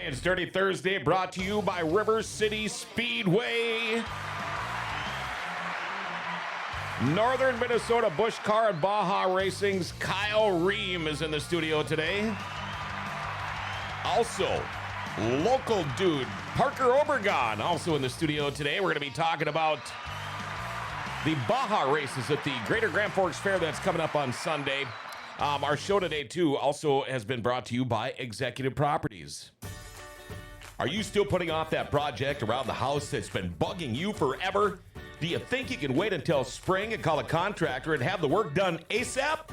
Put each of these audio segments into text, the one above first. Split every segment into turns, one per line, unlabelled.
It's Dirty Thursday, brought to you by River City Speedway. Northern Minnesota Busch Car and Baja Racing's Kyle Rehm is in the studio today. Also, local dude Parker Obregon also in the studio today. We're going to be talking about the Baja races at the Greater Grand Forks Fair that's coming up on Sunday. Our show today, too, also has been brought to you by Executive Properties. Are you still putting off that project around the house that's been bugging you forever? Do you think you can wait until spring and call a contractor and have the work done ASAP?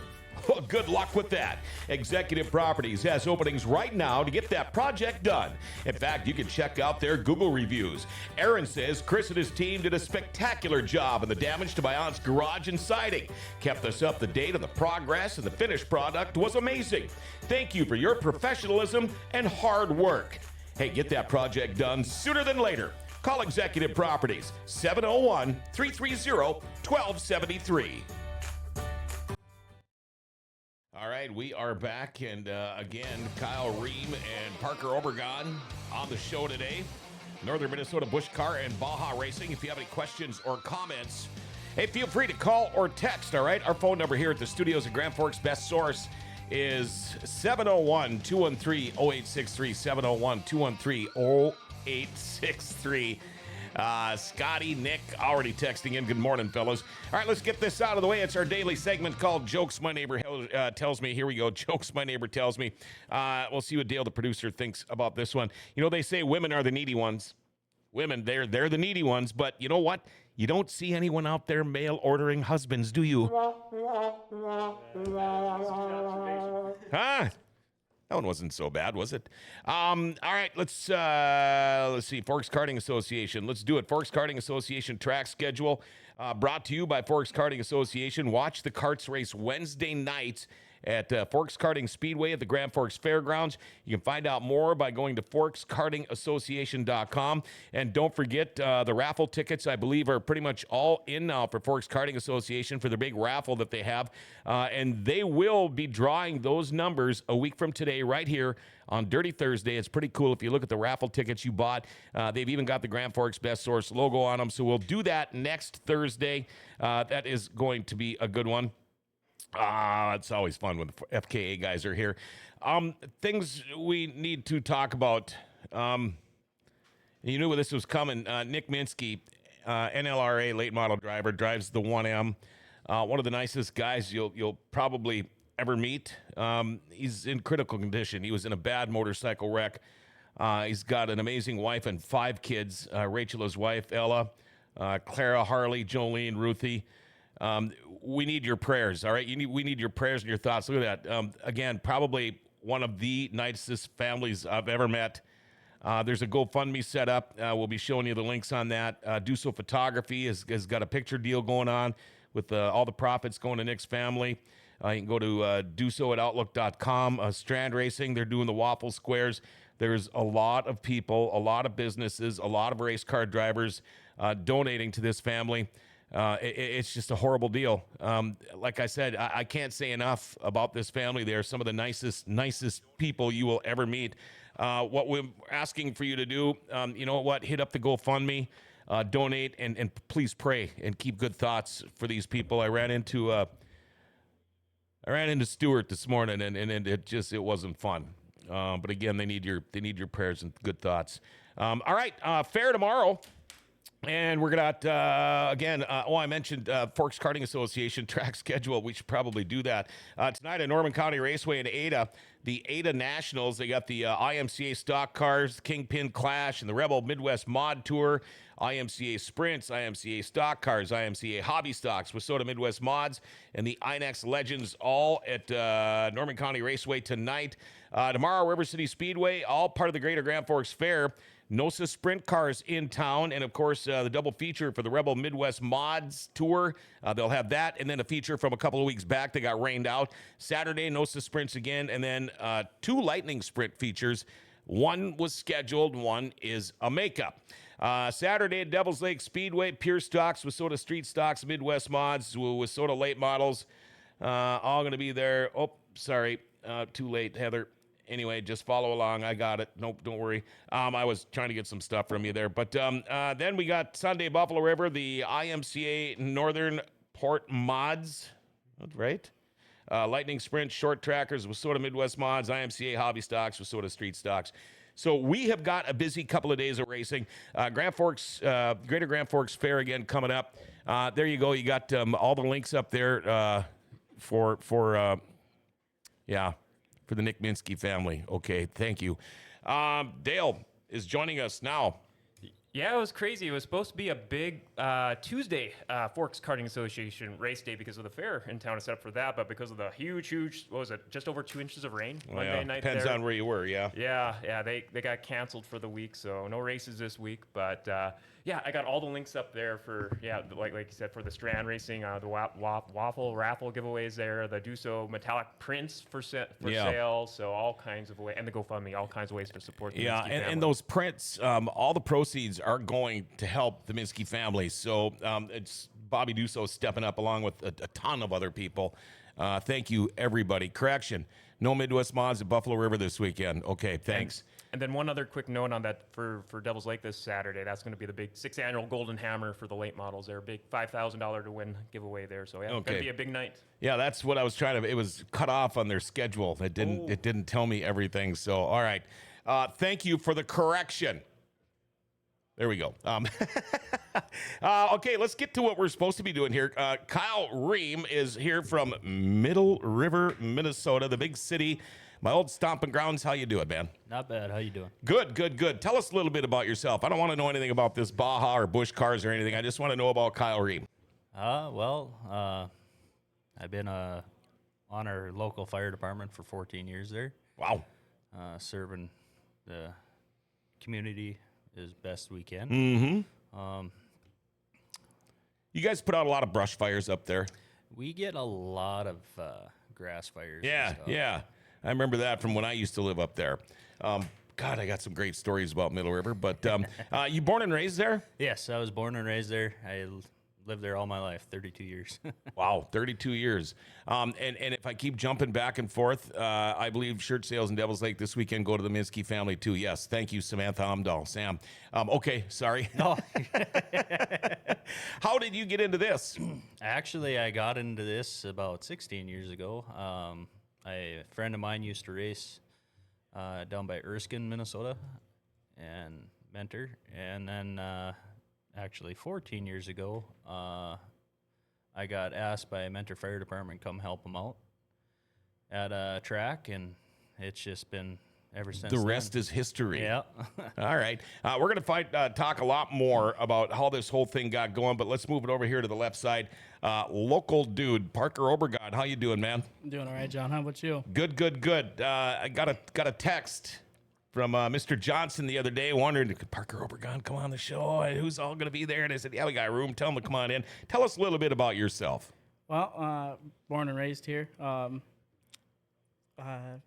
Well, good luck with that. Executive Properties has openings right now to get that project done. In fact, you can check out their Google reviews. Aaron says Chris and his team did a spectacular job in the damage to my aunt's garage and siding. Kept us up to date on the progress, and the finished product was amazing. Thank you for your professionalism and hard work. Hey, get that project done sooner than later. Call Executive Properties, 701-330-1273. All right, we are back, and again, Kyle Rehm and Parker Obregon on the show today. Northern Minnesota Busch Car and Baja Racing. If you have any questions or comments, hey, feel free to call or text, all right? Our phone number here at the studios at Grand Forks Best Source is 701-213-0863, 701-213-0863. Scotty, Nick, already texting in. Good morning, fellas. All right, let's get this out of the way. It's our daily segment called Jokes My Neighbor Tells Me. Here we go. Jokes My Neighbor Tells Me. We'll see what Dale, the producer, thinks about this one. You know, they say women are the needy ones. Women, they're the needy ones, but you know what? You don't see anyone out there mail ordering husbands, do you? Huh? That one wasn't so bad, was it? All right, let's see. Forks Karting Association. Let's do it. Forks Karting Association track schedule brought to you by Forks Karting Association. Watch the karts race Wednesday nights at Forks Karting Speedway at the Grand Forks Fairgrounds. You can find out more by going to forkskartingassociation.com. And don't forget, the raffle tickets, I believe, are pretty much all in now for Forks Karting Association for the big raffle that they have. And they will be drawing those numbers a week from today right here on Dirty Thursday. It's pretty cool if you look at the raffle tickets you bought. They've even got the Grand Forks Best Source logo on them. So we'll do that next Thursday. That is going to be a good one. It's always fun when the FKA guys are here. Things we need to talk about. You knew where this was coming. Nick Minsky, NLRA late model driver, drives the 1M. One of the nicest guys you'll probably ever meet. He's in critical condition. He was in a bad motorcycle wreck. He's got an amazing wife and 5 kids. Rachel, his wife, Ella, Clara, Harley, Jolene, Ruthie. We need your prayers, all right? We need your prayers and your thoughts. Look at that. Again, probably one of the nicest families I've ever met. There's a GoFundMe set up. We'll be showing you the links on that. Duso Photography has got a picture deal going on with all the profits going to Nick's family. You can go to duso@outlook.com. Strand Racing, they're doing the waffle squares. There's a lot of people, a lot of businesses, a lot of race car drivers donating to this family. It's just a horrible deal. Like I said, I can't say enough about this family. They're some of the nicest people you will ever meet. What we're asking for you to do, you know what? Hit up the GoFundMe, donate, and please pray and keep good thoughts for these people. I ran into Stuart this morning, and it wasn't fun. But again, they need your prayers and good thoughts. All right, fair tomorrow. And we're going to, I mentioned Forks Karting Association track schedule. We should probably do that. Tonight at Norman County Raceway in Ada, the Ada Nationals. They got the IMCA Stock Cars, Kingpin Clash, and the Rebel Midwest Mod Tour, IMCA Sprints, IMCA Stock Cars, IMCA Hobby Stocks, Wissota Midwest Mods, and the INEX Legends, all at Norman County Raceway tonight. Tomorrow, River City Speedway, all part of the Greater Grand Forks Fair. NOSA Sprint Cars in town, and of course, the double feature for the Rebel Midwest Mods Tour. They'll have that, and then a feature from a couple of weeks back that got rained out. Saturday, NOSA Sprints again, and then 2 Lightning Sprint features. One was scheduled, one is a makeup. Saturday at Devil's Lake Speedway, Pure Stocks, Wissota Street Stocks, Midwest Mods, Wissota Late Models, all going to be there. Oh, sorry, too late, Heather. Anyway, just follow along. I got it. Nope, don't worry. I was trying to get some stuff from you there. But then we got Sunday Buffalo River, the IMCA Northern Port Mods, right? Lightning Sprint, Short Trackers, Wissota Midwest Mods, IMCA Hobby Stocks, Wissota Street Stocks. So we have got a busy couple of days of racing. Grand Forks, Greater Grand Forks Fair again coming up. There you go. You got all the links up there for the Nick Minsky family. Okay, thank you. Dale is joining us now.
Yeah, it was crazy. It was supposed to be a big Tuesday Forks Karting Association race day because of the fair in town is set up for that, but because of the huge, what was it, just over 2 inches of rain Monday night
Depends
there.
on where you were, yeah.
Yeah, they got canceled for the week, so no races this week. But I got all the links up there for, like you said, for the Strand racing, the waffle raffle giveaways there, the Duso metallic prints for sale, so all kinds of ways, and the GoFundMe, all kinds of ways to support the Minsky family.
And those prints, all the proceeds are going to help the Minsky family. So it's Bobby Duso stepping up along with a ton of other people. Thank you, everybody. Correction, no Midwest Mods at Buffalo River this weekend. Okay, thanks.
And then one other quick note on that for Devil's Lake this Saturday. That's going to be the big 6th annual Golden Hammer for the late models there. Big $5,000 to win giveaway there. So, it's going to be a big night. Yeah,
that's what I was trying to. It was cut off on their schedule. It didn't tell me everything. So, all right. Thank you for the correction. There we go. Okay, let's get to what we're supposed to be doing here. Kyle Rehm is here from Middle River, Minnesota, the big city. My old stomping grounds. How you doing, man?
Not bad. How you doing?
Good. Tell us a little bit about yourself. I don't want to know anything about this Baja or Busch cars or anything. I just want to know about Kyle Rehm.
I've been on our local fire department for 14 years there.
Wow.
Serving the community as best we can.
Mm-hmm. You guys put out a lot of brush fires up there.
We get a lot of grass fires.
Yeah. I remember that from when I used to live up there. God, I got some great stories about Middle River. But you born and raised there?
Yes, I was born and raised there. I lived there all my life, 32 years.
Wow, 32 years. And if I keep jumping back and forth, I believe shirt sales in Devil's Lake this weekend go to the Minsky family too. Yes, thank you, Samantha Amdahl. Sam. Okay, sorry.
No.
How did you get into this?
Actually, I got into this about 16 years ago. A friend of mine used to race down by Erskine, Minnesota, and mentor. And then actually 14 years ago, I got asked by Mentor Fire Department to come help them out at a track, and it's just been ever since.
The rest is history.
Yeah.
All right. We're going to talk a lot more about how this whole thing got going, but let's move it over here to the left side. Local dude, Parker Obregon. How you doing, man?
I'm doing all right, John. How about you?
Good. I got a text from Mr. Johnson the other day wondering, could Parker Obregon come on the show? Who's all going to be there? And I said, yeah, we got room. Tell him to come on in. Tell us a little bit about yourself.
Well, born and raised here.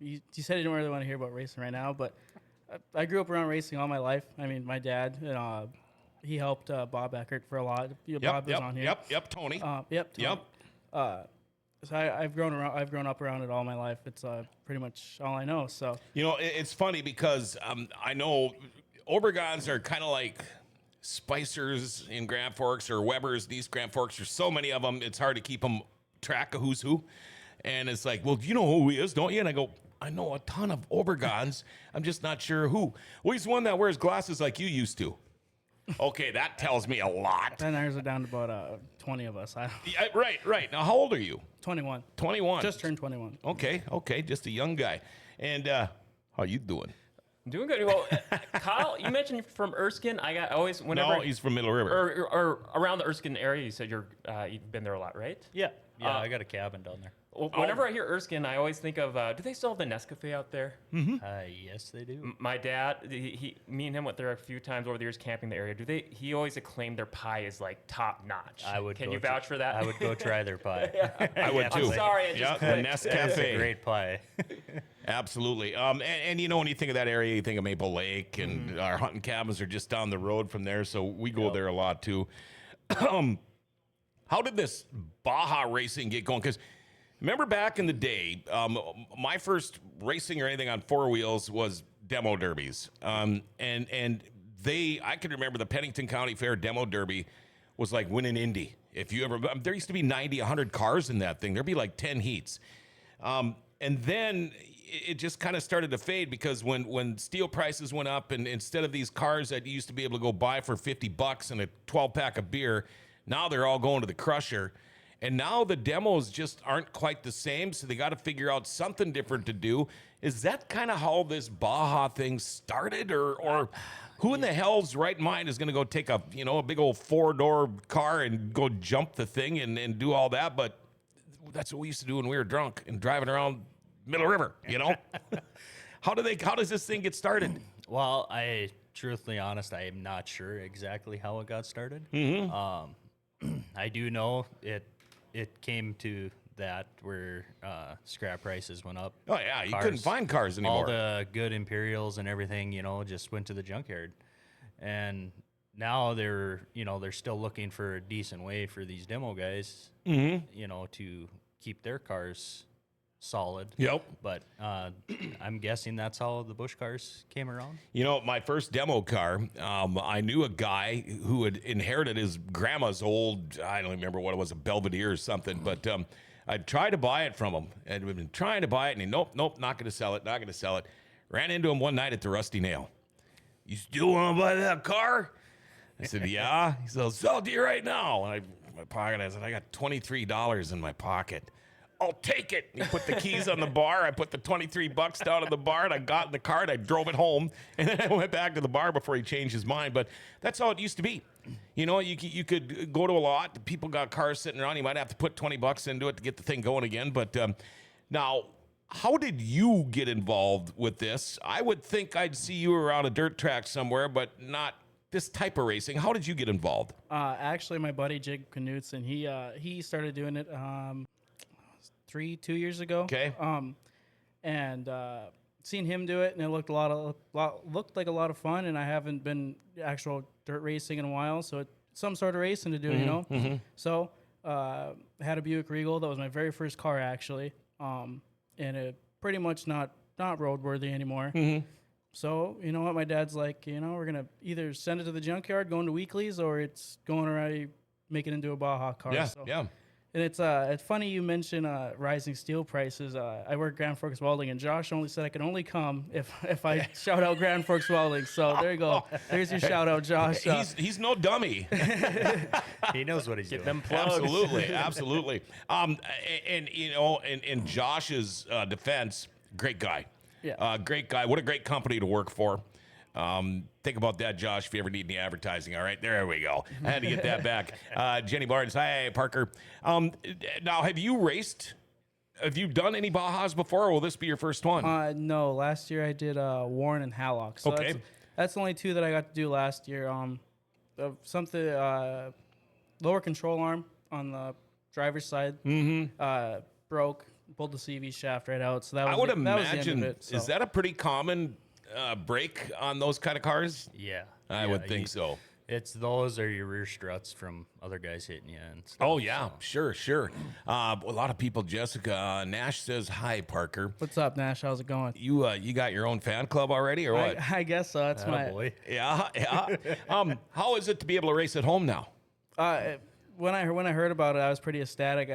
You said you didn't really want to hear about racing right now, but I grew up around racing all my life. I mean, my dad, he helped Bob Eckert for a lot. Bob was on here.
Yep, Tony.
Tony.
Yep.
So I've grown up around it all my life. It's pretty much all I know. So
it's funny because I know Obregons are kind of like Spicers in Grand Forks or Webbers in East Grand Forks. There's so many of them, it's hard to keep them track of who's who. And it's like, well, you know who he is, don't you? And I go, I know a ton of Obregons. I'm just not sure who. Well, he's one that wears glasses like you used to. Okay, that tells me a lot.
Then there's down to about 20 of us.
Yeah, right. Now, how old are you?
21.
21.
Just turned 21.
Okay, just a young guy. And how you doing?
Doing good. Well, Kyle, you mentioned from Erskine.
No, he's from Middle River.
Or around the Erskine area. You said you've been there a lot, right?
Yeah, I got a cabin down there.
Whenever I hear Erskine, I always think of, do they still have the Nescafe out there?
Mm-hmm.
Yes, they do.
My dad, me and him went there a few times over the years camping the area. He always acclaimed their pie as like top notch. Can you vouch for that?
I would go try their pie.
I would too.
I'm sorry.
The Nescafe.
It's a great pie.
Absolutely. And when you think of that area, you think of Maple Lake, and our hunting cabins are just down the road from there, so we go there a lot too. How did this Baja racing get going? Because Remember back in the day, my first racing or anything on four wheels was demo derbies. And I can remember the Pennington County Fair demo derby was like winning Indy. If you ever, there used to be 90, 100 cars in that thing. There'd be like 10 heats. And then it just kind of started to fade because when steel prices went up and instead of these cars that you used to be able to go buy for $50 and a 12-pack of beer, now they're all going to the crusher. And now the demos just aren't quite the same, so they got to figure out something different to do. Is that kind of how this Baja thing started, or who in the hell's right mind is going to go take a big old 4-door car and go jump the thing and do all that? But that's what we used to do when we were drunk and driving around Middle River. How does this thing get started?
Well, truthfully honest, I am not sure exactly how it got started. I do know it came to that where scrap prices went up.
Oh yeah, you couldn't find cars anymore.
All the good Imperials and everything, just went to the junkyard. And now they're still looking for a decent way for these demo guys, to keep their cars solid.
Yep.
But I'm guessing that's how the Busch cars came around.
My first demo car, I knew a guy who had inherited his grandma's old, I don't remember what it was, a Belvedere or something, but I tried to buy it from him, and we've been trying to buy it, and he, nope, not going to sell it. Ran into him one night at the Rusty Nail. You still want to buy that car? I said, yeah. He said, I'll sell it to you right now. And my pocket, I said, I got $23 in my pocket. I'll take it. He put the keys on the bar. I put the $23 down on the bar, and I got in the car, and I drove it home. And then I went back to the bar before he changed his mind. But that's how it used to be. You could go to a lot. People got cars sitting around. You might have to put $20 into it to get the thing going again. But now, how did you get involved with this? I would think I'd see you around a dirt track somewhere, but not this type of racing. How did you get involved?
Actually, my buddy Jake Knudsen, he started doing it 2 years ago.
Okay.
And seen him do it, and it looked looked like a lot of fun. And I haven't been actual dirt racing in a while, so it's some sort of racing to do, So had a Buick Regal. That was my very first car, actually. And it pretty much not roadworthy anymore. So you know what, my dad's like, we're gonna either send it to the junkyard, going to weeklies, or it's going around, make it into a Baja car.
Yeah,
so.
yeah.
And it's funny you mention rising steel prices. I work Grand Forks Welding, and Josh only said I could only come if I shout out Grand Forks Welding. So there you go. There's your shout out, Josh.
He's no dummy.
He knows what he's doing.
Them plugs.
Absolutely. And in Josh's defense, great guy.
Yeah.
Great guy. What a great company to work for. Think about that, Josh, if you ever need any advertising. All right, there we go. I had to get that back. Jenny Barnes, hi, Parker. Now, have you raced? Have you done any Bajas before, or will this be your first one?
No, last year I did Warren and Hallock. So
Okay.
that's the only two that I got to do last year. Something lower control arm on the driver's side broke, pulled the CV shaft right out. So that was
I would
that was the end
imagine,
of it, so.
is that a pretty common break on those kind of cars?
Yeah.
I would think so.
It's those or your rear struts from other guys hitting you and stuff.
Oh, yeah, sure. A lot of people, Jessica Nash says, hi, Parker.
What's up, Nash? How's it going?
You got your own fan club already, or what?
I guess so. That's my.
Boy.
Yeah. How is it to be able to race at home now?
When I heard about it, I was pretty ecstatic.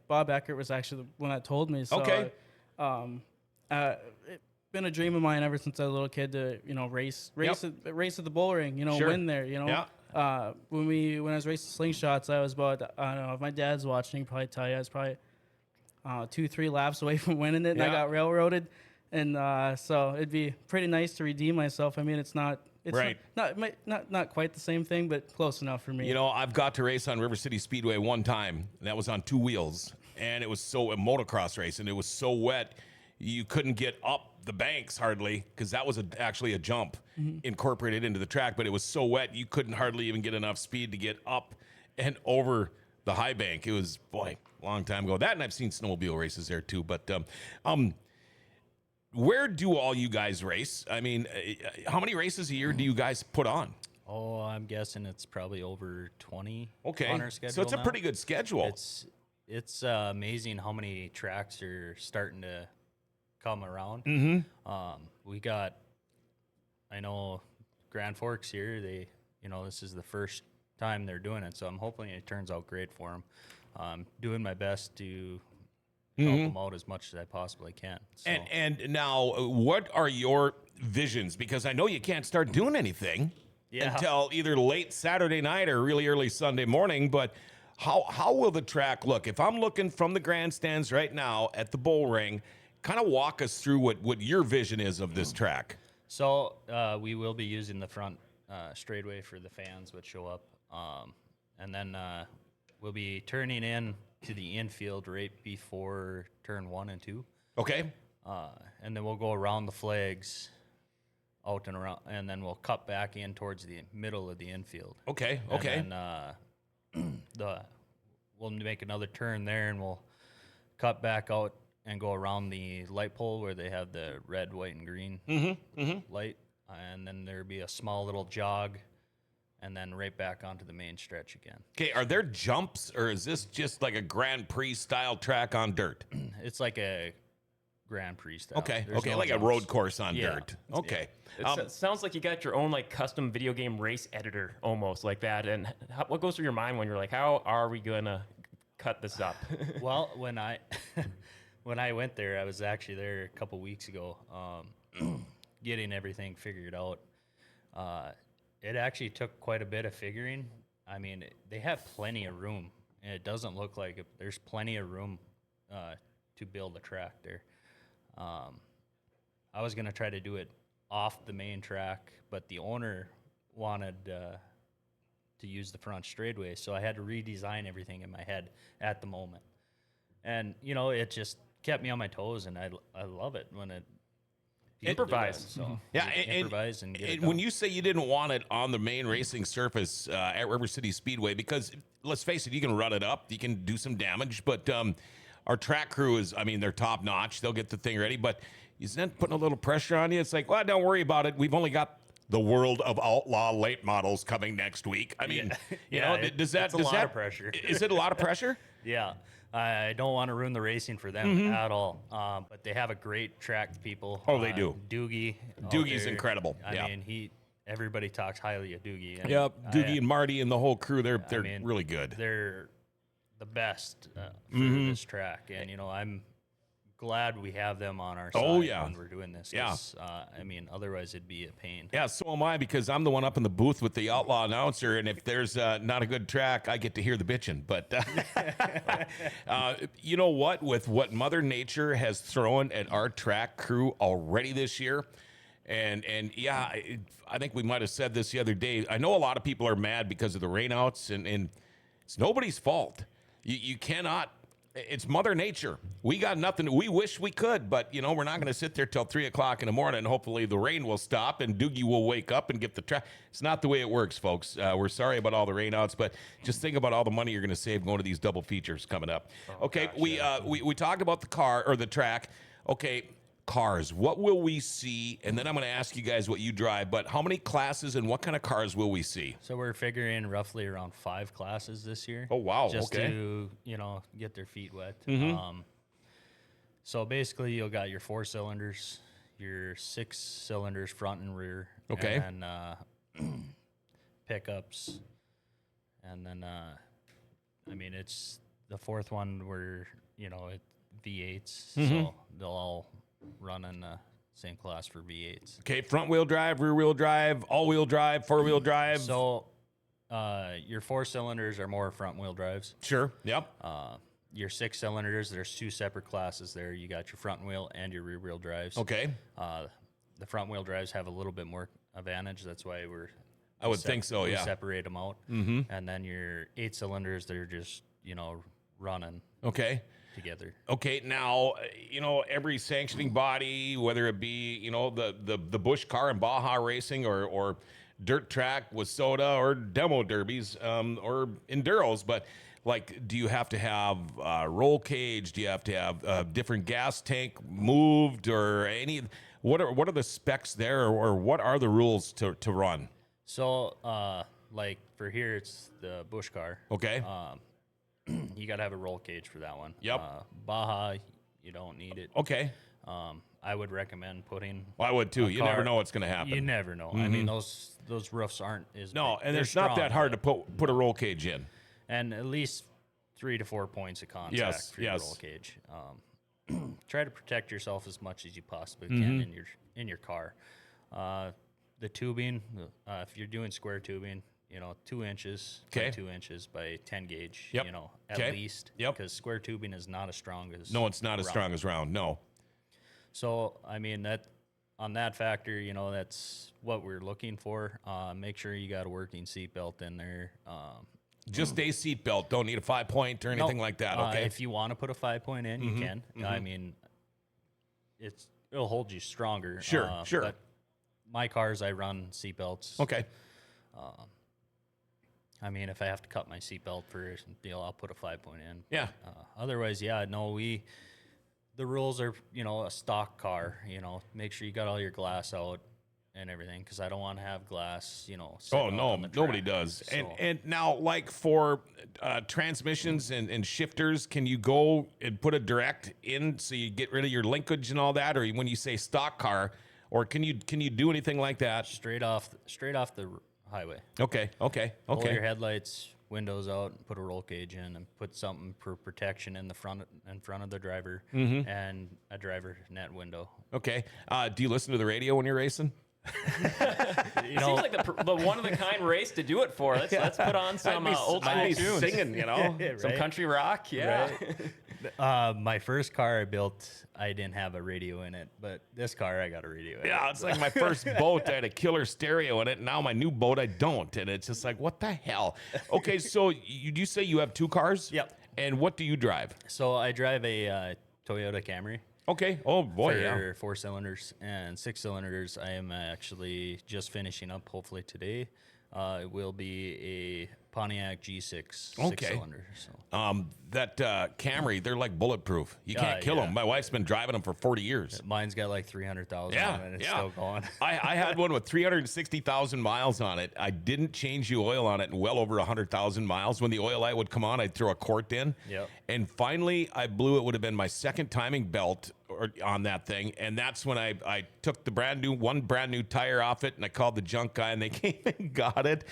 Bob Eckert was actually the one that told me. So,
Okay.
It's been a dream of mine ever since I was a little kid to race at the bull ring.
Sure.
Win there.
Yeah.
When I was racing slingshots, I was about, I don't know, if my dad's watching, he'd probably tell you I was probably 2-3 laps away from winning it, and I
Yeah.
got railroaded. And so it'd be pretty nice to redeem myself. I mean, it's
Right.
not quite the same thing, but close enough for me.
I've got to race on River City Speedway one time, and that was on 2 wheels, and it was a motocross race, and it was so wet you couldn't get up the banks hardly, because that was actually a jump incorporated into the track, but it was so wet you couldn't hardly even get enough speed to get up and over the high bank. It was, boy, a long time ago. That, and I've seen snowmobile races there too. But where do all you guys race? I mean, how many races a year do you guys put on?
Oh, I'm guessing it's probably over 20
Okay,
on our schedule
so it's a
now.
pretty good schedule.
it's amazing how many tracks are starting to come around. We got, I know Grand Forks here, this is the first time they're doing it, so I'm hoping it turns out great for them. Doing my best to help them out as much as I possibly can. So.
And now, what are your visions? Because I know you can't start doing anything until either late Saturday night or really early Sunday morning. But how will the track look? If I'm looking from the grandstands right now at the bull ring, kind of walk us through what your vision is of this track.
So we will be using the front straightaway for the fans which show up. And then we'll be turning in to the infield right before turn 1 and 2.
Okay.
And then we'll go around the flags out and around, and then we'll cut back in towards the middle of the infield.
Okay.
And then we'll make another turn there, and we'll cut back out and go around the light pole where they have the red, white, and green light. And then there'll be a small little jog, and then right back onto the main stretch again.
Okay, are there jumps, or is this just like a Grand Prix style track on dirt?
It's like a Grand Prix style.
Okay,
There's no
like
jumps.
a road course on
Yeah.
dirt. Okay.
It sounds like you got your own like custom video game race editor almost like that. And what goes through your mind when you're like, how are we gonna cut this up?
Well, when I went there, I was actually there a couple weeks ago, getting everything figured out. It actually took quite a bit of figuring. I mean, they have plenty of room, and it doesn't look like there's plenty of room to build a track there. I was gonna try to do it off the main track, but the owner wanted to use the front straightaway, so I had to redesign everything in my head at the moment. And it just kept me on my toes, and I love it when it
Improvise.
So
Yeah,
improvise and get it
when
done.
you say you didn't want it on the main racing surface at River City Speedway, because let's face it, you can run it up, you can do some damage, but our track crew is, they're top notch. They'll get the thing ready, but isn't that putting a little pressure on you? It's like, well, don't worry about it. We've only got the World of Outlaw late models coming next week. Does that
it's a lot of pressure.
Is it a lot of pressure?
Yeah, I don't want to ruin the racing for them at all. But they have a great track people.
Oh, they do.
Doogie.
Doogie's incredible.
I
Yeah.
mean, everybody talks highly of Doogie. And
Yep, Doogie and Marty and the whole crew, they're really good.
They're the best for this track, and I'm glad we have them on our side when we're doing this. 'Cause, otherwise it'd be a pain.
Yeah, so am I, because I'm the one up in the booth with the Outlaw announcer, and if there's not a good track, I get to hear the bitching. But you know what? With what Mother Nature has thrown at our track crew already this year, and I think we might have said this the other day. I know a lot of people are mad because of the rainouts, and it's nobody's fault. You cannot. It's Mother Nature. We got nothing. We wish we could, but we're not going to sit there till 3 o'clock in the morning. And hopefully the rain will stop and Doogie will wake up and get the track. It's not the way it works, folks. We're sorry about all the rainouts, but just think about all the money you're going to save going to these double features coming up. Okay, we talked about the car or the track. Okay, cars. What will we see? And then I'm going to ask you guys what you drive. But how many classes and what kind of cars will we see?
So we're figuring roughly around 5 classes this year.
Oh wow!
Just
okay.
to get their feet wet. So basically, you'll got your 4 cylinders, your 6 cylinders front and rear.
Okay.
And pickups, and then it's the 4th one where V8s, so they'll all run in the same class for V8s.
Okay, front wheel drive, rear wheel drive, all wheel drive, 4-wheel drive.
So your 4 cylinders are more front wheel drives.
Sure. Yep.
Your 6 cylinders, there's 2 separate classes there. You got your front wheel and your rear wheel drives.
Okay.
The front wheel drives have a little bit more advantage. That's why
I would think so.
we
Yeah.
separate them out. And then your 8 cylinders, they're just running
Okay.
together.
Okay. Now, every sanctioning body, whether it be the Busch car and Baja racing or dirt track with soda or demo derbies or enduros, but like, do you have to have roll cage? Do you have to have different gas tank moved or any? What are the specs there, or what are the rules to run?
So, like for here, it's the Busch car.
Okay.
you got to have a roll cage for that one.
Yep.
Baja, you don't need it.
Okay.
I would recommend putting.
Well, I would too. You never
car-
know what's going to happen.
You never know. I mean, those roofs aren't as
No,
big.
and
They're
it's not that
strong,
hard to
but-
put a roll cage in.
and at least 3 to 4 points of contact
Yes,
for your
yes.
roll cage. Try to protect yourself as much as you possibly
Mm-hmm.
can in your car. The tubing, if you're doing square tubing, 2 inches
Okay.
by 2 inches by 10 gauge,
Yep.
at
Okay.
least.
Yep.
Because square tubing is not as strong as
No, it's not as
round.
strong as round. No.
So, I mean, on that factor, that's what we're looking for. Make sure you got a working seatbelt in there.
Just a seat belt. Don't need a 5-point or anything
No,
like that. Okay.
If you want to put a 5-point in, you can. I mean, it'll hold you stronger.
Sure, sure.
But my cars, I run seatbelts.
Okay.
I mean, if I have to cut my seatbelt for a deal, I'll put a 5-point in.
Yeah.
Otherwise, the rules are, a stock car, make sure you got all your glass out and everything, because I don't want to have glass, sitting
Oh
out
no,
on the
nobody
track.
does.
So-
And now, like for transmissions and shifters, can you go and put a direct in so you get rid of your linkage and all that, or when you say stock car, or can you do anything like that?
straight off the highway.
Okay.
Pull your
Okay.
headlights, windows out, and put a roll cage in, and put something for protection in front of the driver, and a driver net window.
Okay. Do you listen to the radio when you're racing?
It seems like the one-of-the-kind race to do it for. Let's put on some old school
I'd be
tunes.
singing,
Some country rock, yeah.
My first car I built, I didn't have a radio in it, but this car I got a radio in it.
Yeah, it's like my first boat, I had a killer stereo in it. And now my new boat, I don't. And it's just like, what the hell? Okay, so you say you have 2 cars?
Yep.
And what do you drive?
So I drive a Toyota Camry.
Okay. Oh, boy,
for
yeah.
4 cylinders and 6 cylinders. I am actually just finishing up, hopefully today. It will be a Pontiac G6
Okay.
6-cylinder. So.
That Camry, they're like bulletproof. You can't kill
yeah.
them. My wife's been driving them for 40 years.
Mine's got like 300,000
Yeah,
on it. It's
yeah.
still going.
I had one with 360,000 miles on it. I didn't change the oil on it in well over 100,000 miles. When the oil light would come on, I'd throw a quart in.
Yep.
And finally, I blew it. Would have been my second timing belt on that thing. And that's when I took the one brand new tire off it, and I called the junk guy, and they came and got it.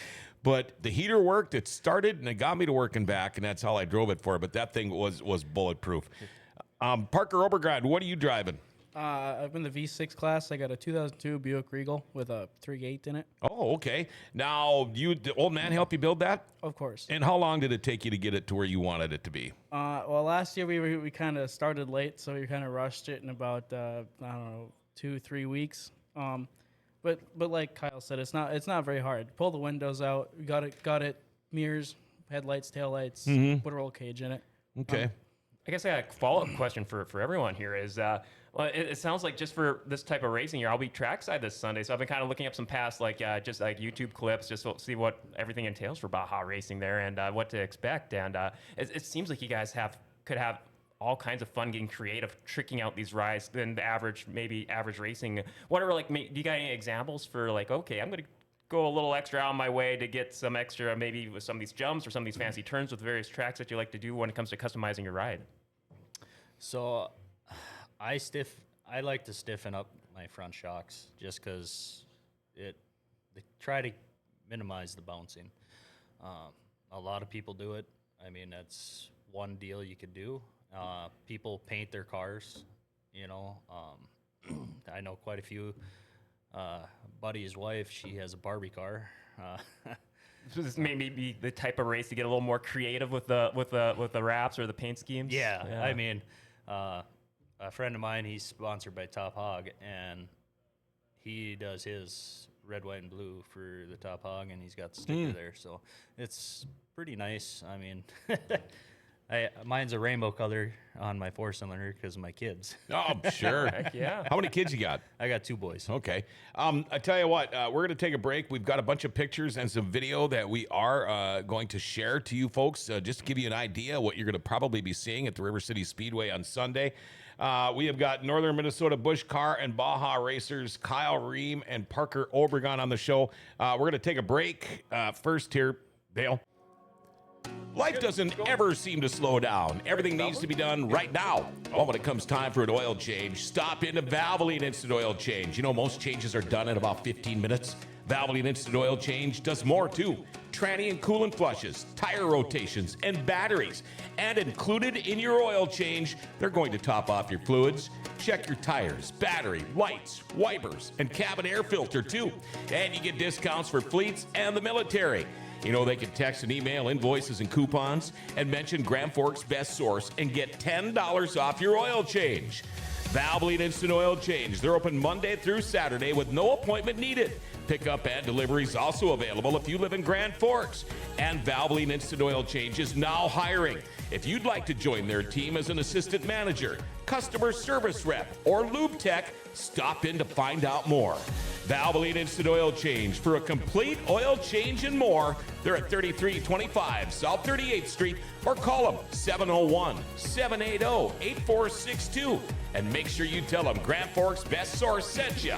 But the heater worked, it started, and it got me to working back, and that's how I drove it for. But that thing was bulletproof. Parker Obregon, what are you driving?
I'm in the V6 class. I got a 2002 Buick Regal with a 3.8 in it.
Oh, okay. Now, the old man helped you build that?
Of course.
And how long did it take you to get it to where you wanted it to be?
Well, last year we kind of started late, so we kind of rushed it in about I don't know 2-3 weeks. But like Kyle said, it's not very hard. Pull the windows out. We got it. Mirrors, headlights, taillights. Put a roll cage in it.
Okay.
I guess I got a follow-up question for everyone here is, well, it sounds like just for this type of racing here, I'll be trackside this Sunday, so I've been kind of looking up some past, just like YouTube clips, just to see what everything entails for Baja racing there and what to expect. And it seems like you guys could have all kinds of fun getting creative, tricking out these rides than the average racing. What are do you got any examples for okay, I'm going to go a little extra on my way to get some extra, maybe with some of these jumps or some of these fancy turns with various tracks that you like to do when it comes to customizing your ride?
So I like to stiffen up my front shocks just because they try to minimize the bouncing. A lot of people do it. I mean, that's one deal you could do. People paint their cars, I know quite a few. Buddy's wife, she has a Barbie car.
So this may be the type of race to get a little more creative with the wraps or the paint schemes.
Yeah. I mean, a friend of mine, he's sponsored by Top Hog, and he does his red, white, and blue for the Top Hog, and he's got the sticker there. So it's pretty nice. I mean, mine's a rainbow color on my 4-cylinder because of my kids.
Oh, sure.
Heck yeah.
How many kids you got?
I got 2 boys.
Okay. I tell you what, we're going to take a break. We've got a bunch of pictures and some video that we are going to share to you folks, just to give you an idea what you're going to probably be seeing at the River City Speedway on Sunday. We have got Northern Minnesota Busch Car and Baja racers Kyle Rehm and Parker Obregon on the show. We're going to take a break first here. Dale. Life doesn't ever seem to slow down. Everything needs to be done right now. Well, when it comes time for an oil change, stop into Valvoline Instant Oil Change. You know, most changes are done in about 15 minutes. Valvoline Instant Oil Change does more too. Tranny and coolant flushes, tire rotations, and batteries. And included in your oil change, they're going to top off your fluids, check your tires, battery, lights, wipers, and cabin air filter too. And you get discounts for fleets and the military. You know, they can text and email invoices and coupons and mention Grand Forks Best Source and get $10 off your oil change. Valvoline Instant Oil Change. They're open Monday through Saturday with no appointment needed. Pickup and delivery is also available if you live in Grand Forks. And Valvoline Instant Oil Change is now hiring. If you'd like to join their team as an assistant manager, customer service rep, or lube tech, stop in to find out more. Valvoline Instant Oil Change for a complete oil change and more. They're at 3325 South 38th Street or call them 701-780-8462 and make sure you tell them Grand Forks Best Source sent you.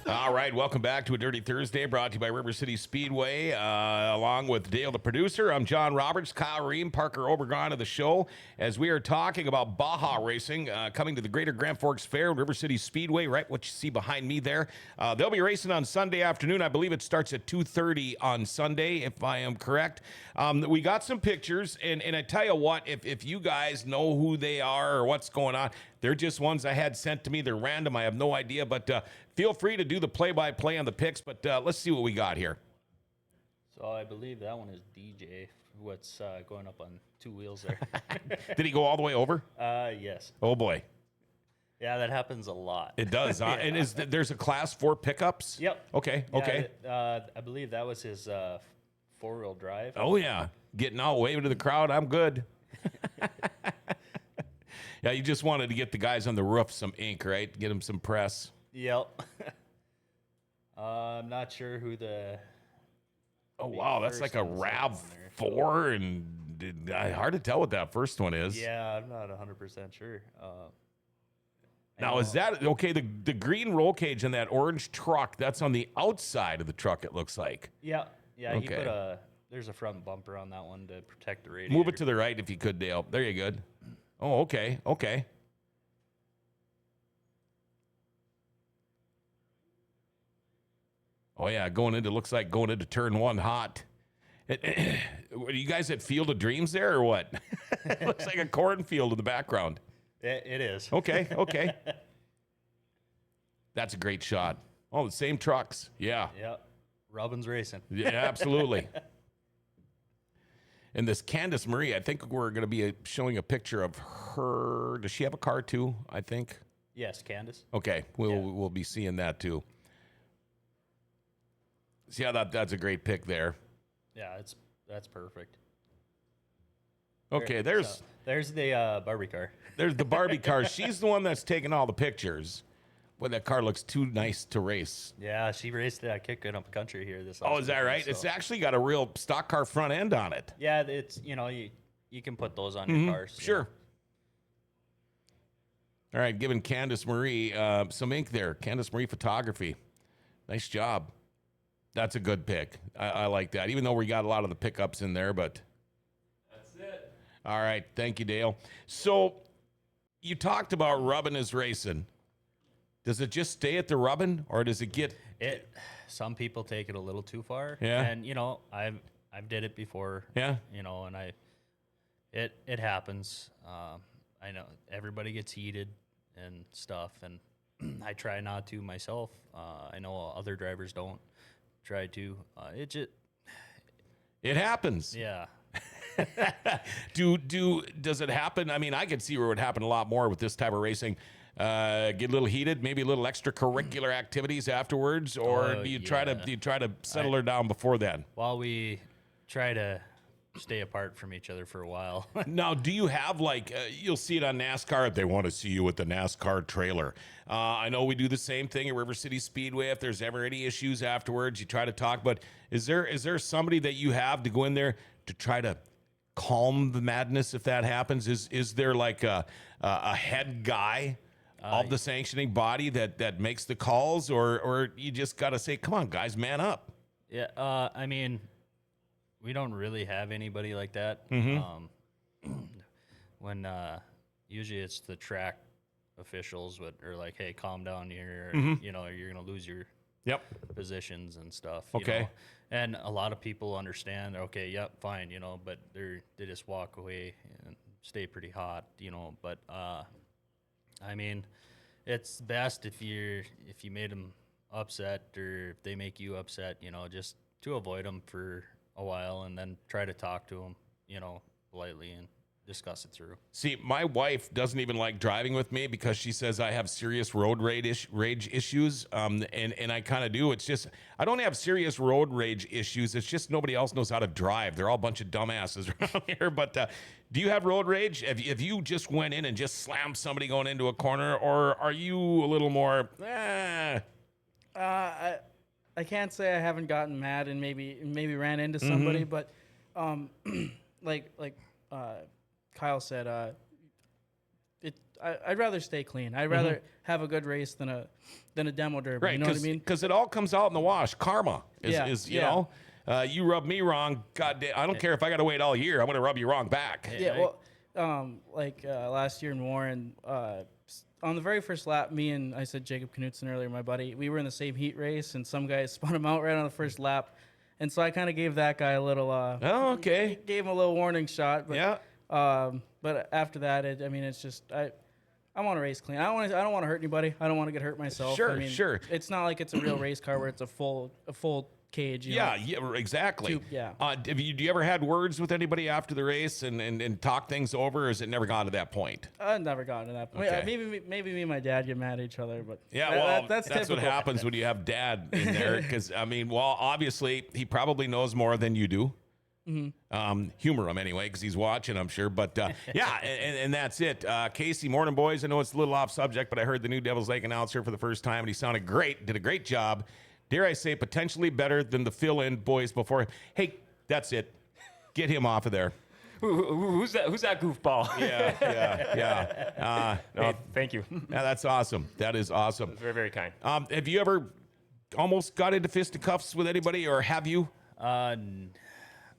All right, welcome back to a Dirty Thursday brought to you by River City Speedway. Along with Dale, the producer, I'm John Roberts, Kyle Rehm, Parker Obregon of the show, as we are talking about Baja racing coming to the Greater Grand Forks Fair, River City Speedway, right, what you see behind me there. They'll be racing on Sunday afternoon. I believe it starts at 2:30 on Sunday, if I am correct. We got some pictures, and I tell you what, if you guys know who they are or what's going on, they're just ones I had sent to me. They're random. I have no idea, but feel free to do the play-by-play on the picks, but let's see what we got here.
So I believe that one is DJ, what's going up on two wheels there.
Did he go all the way over?
Yes.
Oh, boy.
Yeah, that happens a lot.
It does, huh? And there's a Class 4 pickups?
Yep.
Okay,
Yeah,
okay.
I believe that was his four-wheel drive.
Oh, yeah. Getting out, waving to the crowd. I'm good. Yeah, you just wanted to get the guys on the roof some ink, right? Get them some press.
Yep. I'm not sure who the...
Oh, wow, that's like a RAV4, and hard to tell what that first one is.
Yeah, I'm not 100% sure.
Now, is that, okay, the green roll cage in that orange truck, that's on the outside of the truck, it looks like.
Yeah,
Okay.
he put there's a front bumper on that one to protect the radiator.
Move it to the right if you could, Dale. There you go. Oh, okay, okay. Oh, yeah, looks like going into turn one hot. Are you guys at Field of Dreams there or what? It looks like a cornfield in the background.
It is.
Okay, okay. That's a great shot. Oh, the same trucks. Yeah.
Yep. Robin's racing.
Yeah, absolutely. And this Candace Marie, I think we're going to be showing a picture of her. Does she have a car too, I think?
Yes, Candace.
Okay, we'll be seeing that too. See how that's a great pick there.
Yeah, that's perfect.
Okay,
there's the Barbie car.
There's the Barbie car. She's the one that's taking all the pictures. Boy, that car looks too nice to race.
Yeah, she raced that kick up country here this.
Oh, is that right? So. It's actually got a real stock car front end on it.
Yeah, it's you can put those on your cars.
Sure. All right, giving Candace Marie some ink there. Candace Marie Photography. Nice job. That's a good pick. I like that. Even though we got a lot of the pickups in there, but.
That's it.
All right. Thank you, Dale. So you talked about rubbing is racing. Does it just stay at the rubbing, or does it get
it? Some people take it a little too far.
Yeah.
And I've did it before.
Yeah.
And it happens. I know everybody gets heated and stuff, and I try not to myself. I know other drivers don't try to.
It happens.
Yeah.
Does it happen? I mean, I could see where it would happen a lot more with this type of racing. Get a little heated, maybe a little extracurricular activities afterwards, or do you try to settle her down before then?
Well, we try to stay apart from each other for a while.
Now, do you have you'll see it on NASCAR if they want to see you with the NASCAR trailer. I know we do the same thing at River City Speedway. If there's ever any issues afterwards, you try to talk. But is there somebody that you have to go in there to try to calm the madness if that happens? Is there like a head guy of the sanctioning body that makes the calls, or you just got to say, come on, guys, man up?
Yeah, I mean, we don't really have anybody like that. When usually it's the track officials are like, hey, calm down here, you know, you're gonna lose your
Yep.
positions and stuff.
Okay.
You know? And a lot of people understand, okay, yep, fine, you know, but they just walk away and stay pretty hot, you know. But I mean, it's best if you made them upset, or if they make you upset, you know, just to avoid them for a while and then try to talk to them, you know, politely and discuss it through.
See, my wife doesn't even like driving with me because she says I have serious road rage issues. And I kind of do. It's just, I don't have serious road rage issues. It's just nobody else knows how to drive. They're all a bunch of dumbasses around here. But do you have road rage? If you just went in and just slammed somebody going into a corner, or are you a little more,
I can't say I haven't gotten mad and maybe ran into somebody, but like Kyle said, I'd rather stay clean. I'd rather have a good race than a demo derby.
right?
You know what I mean?
Because it all comes out in the wash. Karma is you know, you rub me wrong. God damn, I don't care if I got to wait all year. I'm going to rub you wrong back.
Yeah, well, last year in Warren, on the very first lap, I said Jacob Knutson earlier, my buddy, we were in the same heat race, and some guy spun him out right on the first lap. And so I kind of gave that guy a little,
Oh, okay.
gave him a little warning shot. But,
Yeah.
But after that, it's just, I want to race clean. I don't want to hurt anybody. I don't want to get hurt myself.
Sure,
I mean,
sure.
It's not like it's a real race car where it's a full cage. You know?
Yeah, exactly.
Yeah.
Do you ever had words with anybody after the race and talk things over, or has it never gone to that point?
I've never gotten to that point.
Okay.
Maybe me and my dad get mad at each other, but
Yeah,
that's
what
typical.
happens when you have dad in there. Because, I mean, well, obviously, he probably knows more than you do. Humor him anyway, because he's watching, I'm sure. But, yeah, and that's it. Casey, morning, boys. I know it's a little off subject, but I heard the new Devil's Lake announcer for the first time, and he sounded great, did a great job. Dare I say, potentially better than the fill-in boys before him. Hey, that's it. Get him off of there.
Who's that goofball?
Yeah.
No, thank you.
Yeah, that's awesome. That is awesome.
That's very, very kind.
Have you ever almost got into fisticuffs with anybody, or have you?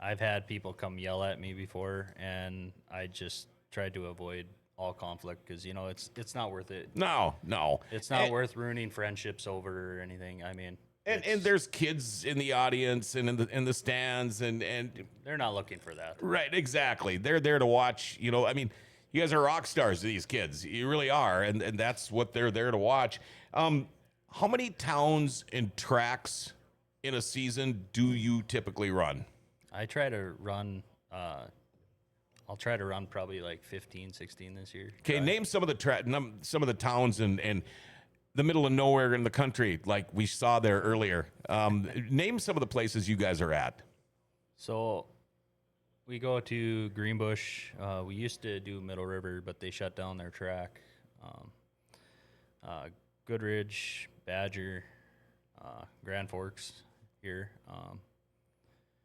I've had people come yell at me before, and I just tried to avoid all conflict because, you know, it's not worth it.
No.
It's not worth ruining friendships over or anything. I mean,
And there's kids in the audience and in the stands, and
they're not looking for that.
right, exactly. They're there to watch. You know, I mean, you guys are rock stars, these kids. You really are, and that's what they're there to watch. How many towns and tracks in a season do you typically run?
I try to run. I'll try to run probably like 15, 16 this year.
Okay, name some of the towns and the middle of nowhere in the country, like we saw there earlier. Name some of the places you guys are at.
So we go to Greenbush. We used to do Middle River, but they shut down their track. Goodridge, Badger, Grand Forks here.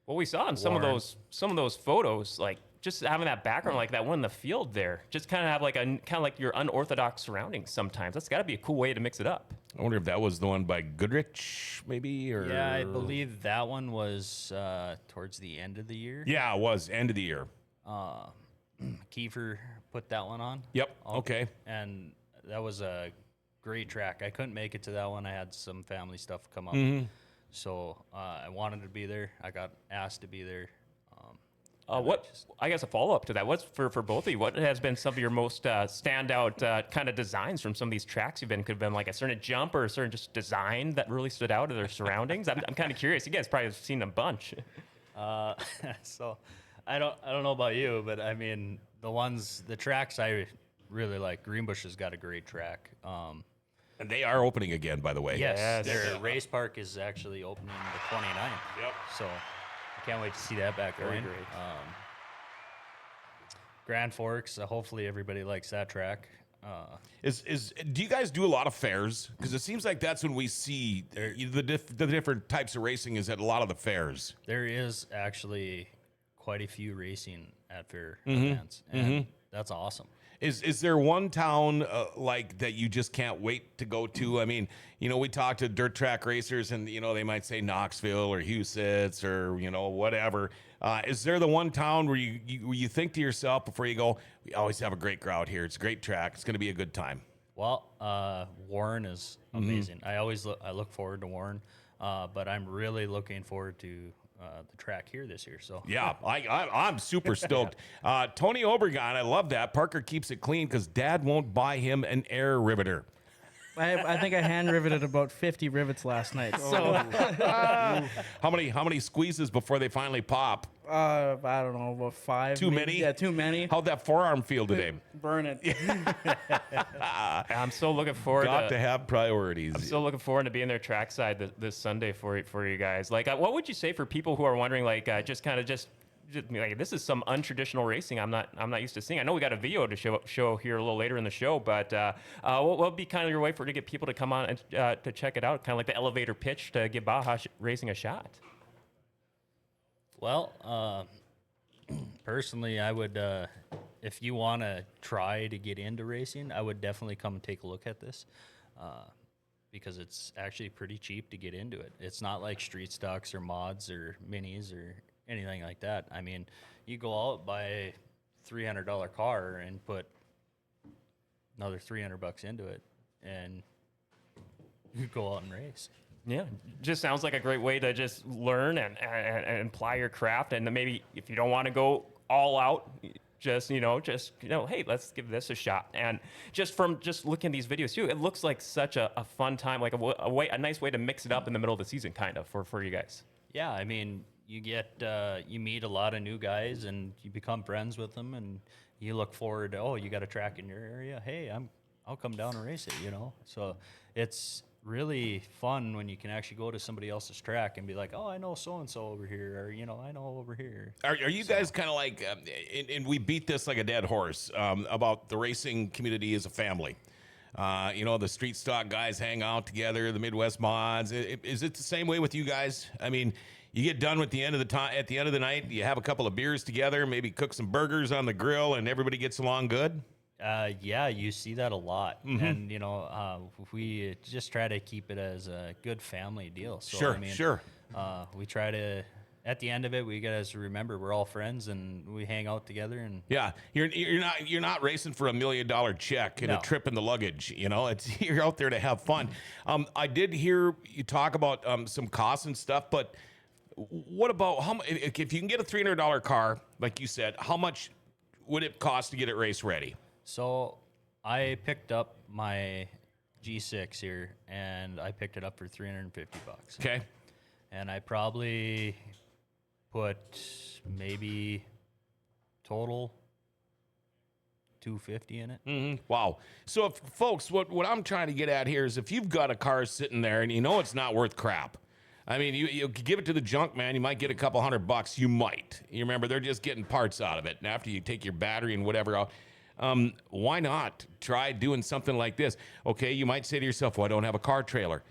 Well, we saw in some of those photos, like just having that background like that one in the field there, just kind of have like your unorthodox surroundings sometimes. That's got to be a cool way to mix it up.
I wonder if that was the one by Goodrich, maybe, or
Yeah, I believe that one was towards the end of the year.
Yeah, it was end of the year.
Kiefer put that one on.
Yep. Okay.
And that was a great track. I couldn't make it to that one. I had some family stuff come up. So I wanted to be there. I got asked to be there.
I guess a follow-up to that, what's for both of you, what has been some of your most standout kind of designs from some of these tracks you've been? Could have been like a certain jump or a certain just design that really stood out of their surroundings. I'm kind of curious. You guys probably have seen a bunch.
So I don't know about you, but I mean, the tracks I really like, Greenbush has got a great track.
And they are opening again, by the way.
Yes. Their race park is actually opening the 29th.
Yep.
So I can't wait to see that back
Very
going.
great.
Grand Forks, hopefully everybody likes that track.
Do you guys do a lot of fairs? Because it seems like that's when we see the different types of racing is at a lot of the fairs.
There is actually quite a few racing at fair events, and that's awesome.
Is there one town like that you just can't wait to go to? I mean, we talk to dirt track racers, and they might say Knoxville or Huset's or whatever. Is there the one town where you think to yourself before you go, we always have a great crowd here. It's a great track. It's going to be a good time.
Well, Warren is amazing. I look forward to Warren, but I'm really looking forward to the track here this year. So
yeah, I'm super stoked. Tony Obregon, I love that. Parker keeps it clean because Dad won't buy him an air riveter.
I think I hand riveted about 50 rivets last night. So
How many squeezes before they finally pop?
I don't know, about 5.
Too
maybe.
many?
Yeah, too many.
How'd that forearm feel today?
Burn it.
I'm so looking forward
Got to have priorities.
I'm so looking forward to being there trackside this Sunday for you guys. Like, what would you say for people who are wondering, like, just like, this is some untraditional racing I'm not used to seeing. I know we got a video to show here a little later in the show, but what would be kind of your way to get people to come on and to check it out, kind of like the elevator pitch to give Baja racing a shot?
Well, personally, I would, if you want to try to get into racing, I would definitely come and take a look at this, because it's actually pretty cheap to get into it. It's not like street stocks or mods or minis or anything like that. I mean, you go out, buy a $300 car and put another $300 into it, and you go out and race.
Yeah, just sounds like a great way to just learn and apply your craft. And then maybe if you don't want to go all out, hey, let's give this a shot. And just looking at these videos too, it looks like such a fun time, like a nice way to mix it up in the middle of the season, kind of for you guys.
Yeah, I mean, you meet a lot of new guys and you become friends with them, and you look forward to, you got a track in your area. Hey, I'll come down and race it, So it's really fun when you can actually go to somebody else's track and be like, I know so-and-so over here, or, I know over here.
Are you guys kind of like, and we beat this like a dead horse, about the racing community as a family? The street stock guys hang out together, the Midwest mods. Is it the same way with you guys? I mean, you get done at the end of the night, you have a couple of beers together, maybe cook some burgers on the grill, and everybody gets along good?
Yeah, you see that a lot. And, we just try to keep it as a good family deal. So,
Sure.
We try to, at the end of it, we guys remember we're all friends and we hang out together. And
yeah, you're not racing for $1 million check and a trip in the luggage. You're out there to have fun. I did hear you talk about some costs and stuff, but what about if you can get a $300 car, like you said, how much would it cost to get it race ready?
So I picked up my G6 here, and I picked it up for $350.
Okay.
And I probably put maybe total $250 in it.
Mm-hmm. Wow. So, folks, what I'm trying to get at here is if you've got a car sitting there and it's not worth crap. I mean, you give it to the junk man, you might get a couple $100. You might. You remember, they're just getting parts out of it. And after you take your battery and whatever out, why not try doing something like this? Okay, you might say to yourself, well, I don't have a car trailer.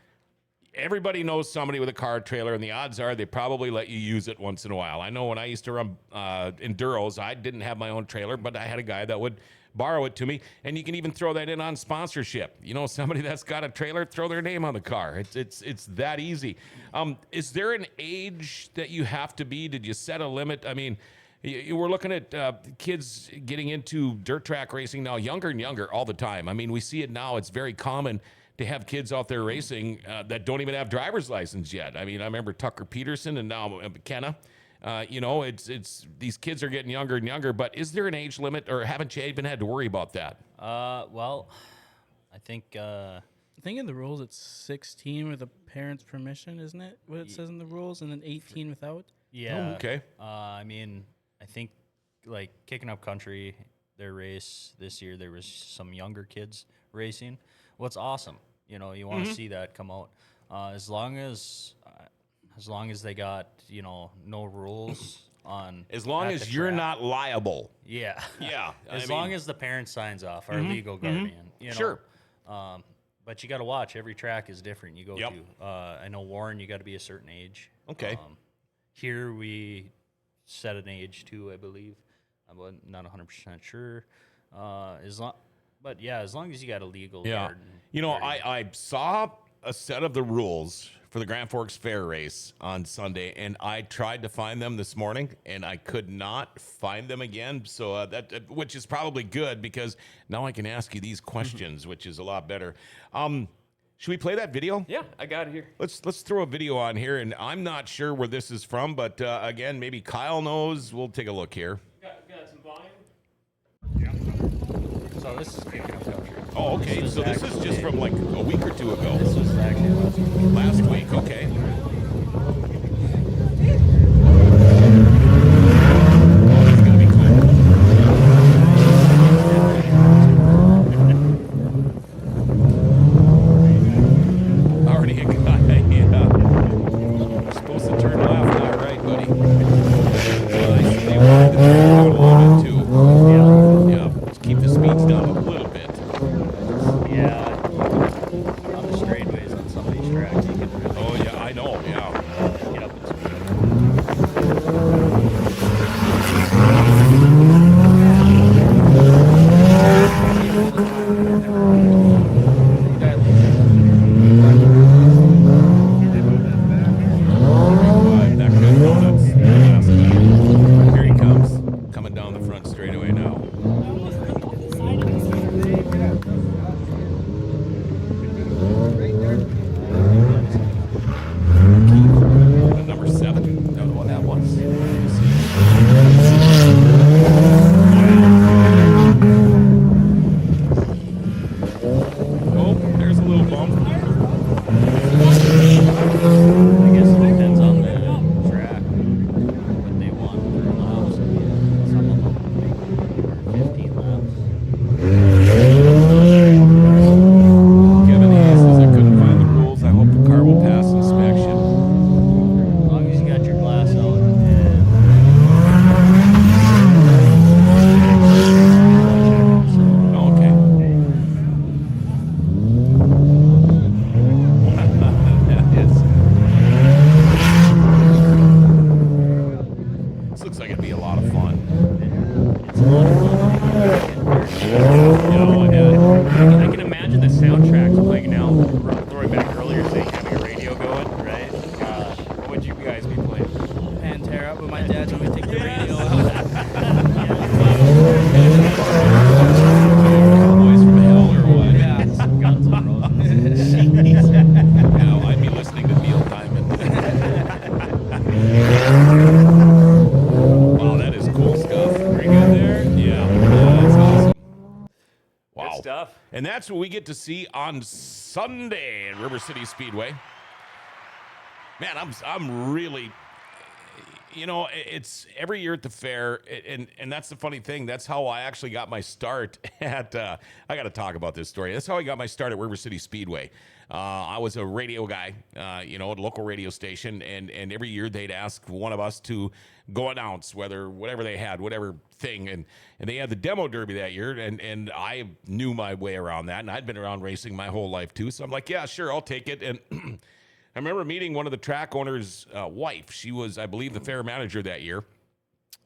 Everybody knows somebody with a car trailer, and the odds are they probably let you use it once in a while. I know when I used to run Enduros, I didn't have my own trailer, but I had a guy that would borrow it to me, and you can even throw that in on sponsorship. Somebody that's got a trailer, throw their name on the car. It's that easy. Is there an age that you have to be? Did you set a limit? I mean, we're looking at kids getting into dirt track racing now, younger and younger all the time. I mean, we see it now. It's very common to have kids out there racing that don't even have driver's license yet. I mean, I remember Tucker Peterson and now McKenna. It's these kids are getting younger and younger. But is there an age limit, or haven't you even had to worry about that?
Well, I think
in the rules it's 16 with a parent's permission, isn't it? What it says in the rules, and then 18 without.
Yeah.
Oh, okay.
I mean, I think like Kicking Up Country, their race this year, there was some younger kids racing. What's awesome, you want to see that come out. As long as they got no rules on.
As long as you're not liable.
Yeah.
Yeah.
As long as the parent signs off, our legal guardian.
Sure.
But you got to watch. Every track is different. You go
Yep.
to. I know Warren, you got to be a certain age.
Okay.
Here we set an age too, I believe. I'm not 100% sure. But yeah, as long as you got a legal
Yeah.
yard.
You know, I saw a set of the rules for the Grand Forks Fair race on Sunday, and I tried to find them this morning, and I could not find them again. So which is probably good because now I can ask you these questions, which is a lot better. Should we play that video?
Yeah, I got it here.
Let's throw a video on here, and I'm not sure where this is from, but again, maybe Kyle knows. We'll take a look here.
Got some volume.
So this is kicking up country.
Oh, okay. So this is just from like a week or two ago.
This was actually
Last week, okay. Oh, it's gonna be cool. Already a guy, yeah. You're supposed to turn left, not right, buddy. I see they wanted to turn down a little bit too. Yeah. Just keep the speeds down a little bit.
Yeah. On the straightaways on some of these tracks, you can really
Oh yeah, I know, yeah.
get up in speed.
That good donuts. Last guy. Here he comes, coming down the front straightaway now. Number 7. Don't know what that was. Oh, there's a little bump.
I guess it depends on the track, what they want for laps. Some of them are 15 laps.
Kevin Hayes says I couldn't find the rules. I hope the car will pass inspection.
As long as you got your glass out
Okay. That is. This looks like it'd be a lot of fun.
it's a lot of fun.
I can imagine the soundtracks playing now. Throwing back earlier, saying having a radio going, right? What would you guys be playing?
Pantera, but my dad told me to take the radio out.
Cowboys from Hell or what?
Yeah.
Guns N' Roses.
Now I'd be listening to Neil Diamond. Wow, that is cool stuff. Very good there. Yeah, that's awesome. Wow.
Good stuff.
And that's what we get to see on Sunday at River City Speedway. Man, I'm really, you know, it's every year at the fair, and that's the funny thing. That's how I actually got my start at. I got to talk about this story. That's how I got my start at River City Speedway. I was a radio guy, you know, at a local radio station, and every year they'd ask one of us to go announce whatever they had, whatever thing, and they had the demo derby that year, and I knew my way around that, and I'd been around racing my whole life too, so I'm like, yeah, sure, I'll take it, and I remember meeting one of the track owners' wife. She was, I believe, the fair manager that year.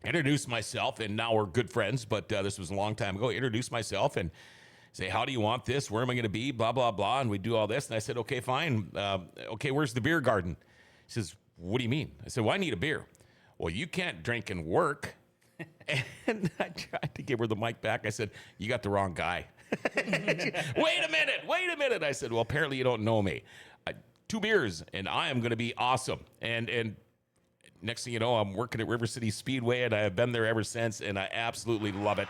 Introduced myself, and now we're good friends, but this was a long time ago. Introduced myself and say, how do you want this? Where am I going to be? Blah, blah, blah. And we do all this. And I said, okay, fine. Okay, where's the beer garden? He says, what do you mean? I said, well, I need a beer. Well, you can't drink and work. And I tried to give her the mic back. I said, you got the wrong guy. Wait a minute. I said, well, apparently you don't know me. 2 beers, and I am going to be awesome. And next thing you know, I'm working at River City Speedway, and I have been there ever since, and I absolutely love it.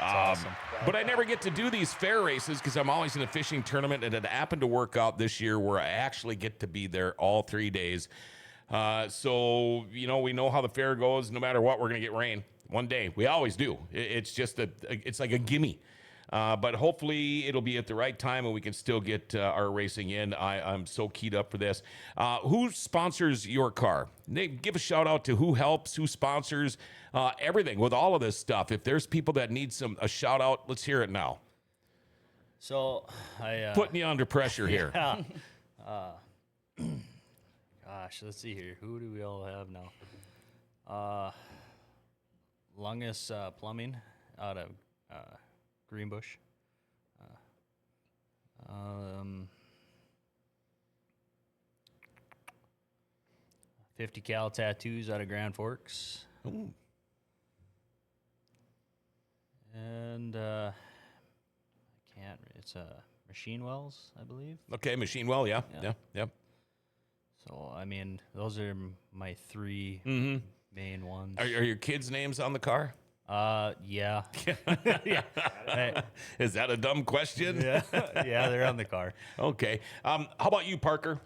awesome.
But I never get to do these fair races because I'm always in a fishing tournament, and it happened to work out this year where I actually get to be there all 3 days. So, you know, we know how the fair goes. No matter what, we're going to get rain one day. We always do. It's just it's like a gimme. But hopefully it'll be at the right time and we can still get our racing in. I'm so keyed up for this. Who sponsors your car? Give a shout out to who helps, who sponsors, everything with all of this stuff. If there's people that need a shout out, let's hear it now.
So I
Putting you under pressure here.
yeah. Gosh, let's see here. Who do we all have now? Lungus Plumbing out of Greenbush. 50 cal tattoos out of Grand Forks.
Ooh.
And it's Machine Wells, I believe.
Okay, Machine Well, yeah.
Yeah.
Yep.
So, I mean, those are my 3 main ones.
Are your kids' names on the car?
Yeah.
Is that a dumb question?
Yeah, they're on the car.
Okay. How about you, Parker?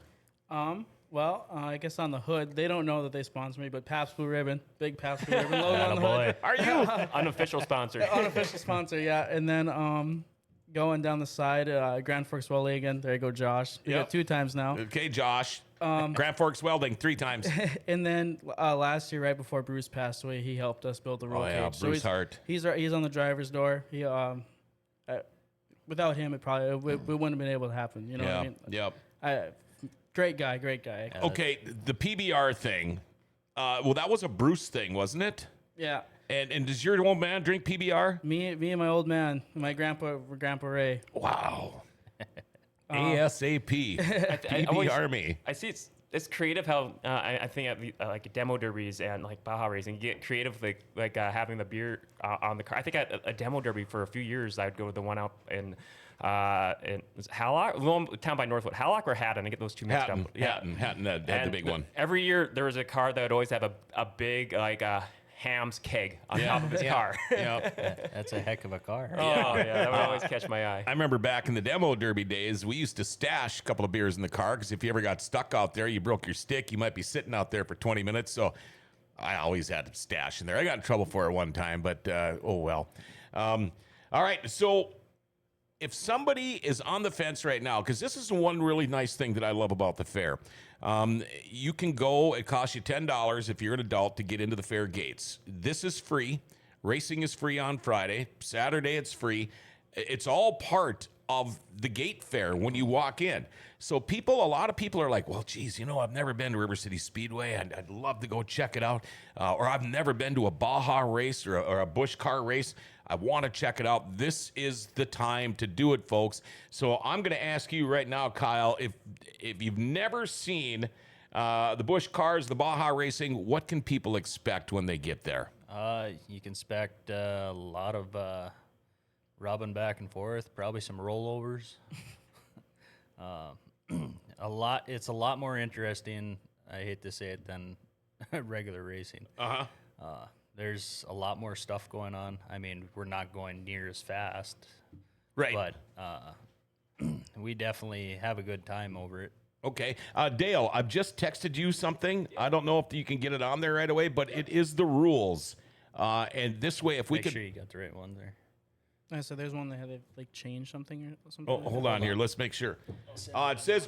Well, I guess on the hood, they don't know that they sponsor me, but Pabst Blue Ribbon, big Pabst Blue Ribbon logo on the hood.
Are you?
Unofficial sponsor.
Unofficial sponsor, yeah. And then going down the side, Grand Forks Welding. There you go, Josh. We
Yep.
got 2 times now.
Okay, Josh. Grand Forks Welding 3 times.
And then last year, right before Bruce passed away, he helped us build the roll
yeah,
cage.
Bruce Hart.
He's on the driver's door. He without him, it wouldn't have been able to happen. You know what I mean?
Yep.
Great guy, great guy.
Okay, the PBR thing. Well, that was a Bruce thing, wasn't it?
Yeah.
And does your old man drink PBR?
Me and my old man, my grandpa Ray.
Wow. ASAP. PBR me.
I see it's creative how I think at like demo derbies and like Baja racing, you get creative like having the beer on the car. I think at a demo derby for a few years, I'd go with the one out in was it Hallock, little town by Northwood, Hallock or Haddon. I get those two mixed up.
Hatton had the big one.
Every year there was a car that would always have a big like Ham's keg on top of his car.
Yep.
That's a heck of a car.
Oh yeah, that would always catch my eye.
I remember back in the demo derby days, we used to stash a couple of beers in the car because if you ever got stuck out there, you broke your stick, you might be sitting out there for 20 minutes. So I always had to stash in there. I got in trouble for it one time, but oh well. All right, so if somebody is on the fence right now, because this is one really nice thing that I love about the fair. You can go, it costs you $10 if you're an adult to get into the fair gates. This is free. Racing is free on Friday. Saturday it's free. It's all part of the gate fair when you walk in. So a lot of people are like, well, geez, I've never been to River City Speedway. I'd love to go check it out. Or I've never been to a Baja race or a Busch car race. I want to check it out. This is the time to do it, folks. So I'm going to ask you right now, Kyle, if you've never seen the Busch cars, the Baja racing, what can people expect when they get there?
You can expect a lot of rubbing back and forth, probably some rollovers. It's a lot more interesting, I hate to say it, than regular racing. There's a lot more stuff going on. I mean, we're not going near as fast.
Right.
But we definitely have a good time over it.
Okay. Dale, I've just texted you something. I don't know if you can get it on there right away, but it is the rules. And this way, if we
Make
could...
sure you got the right one there.
So there's one that had like changed something or something.
Oh, hold on here. Let's make sure. It says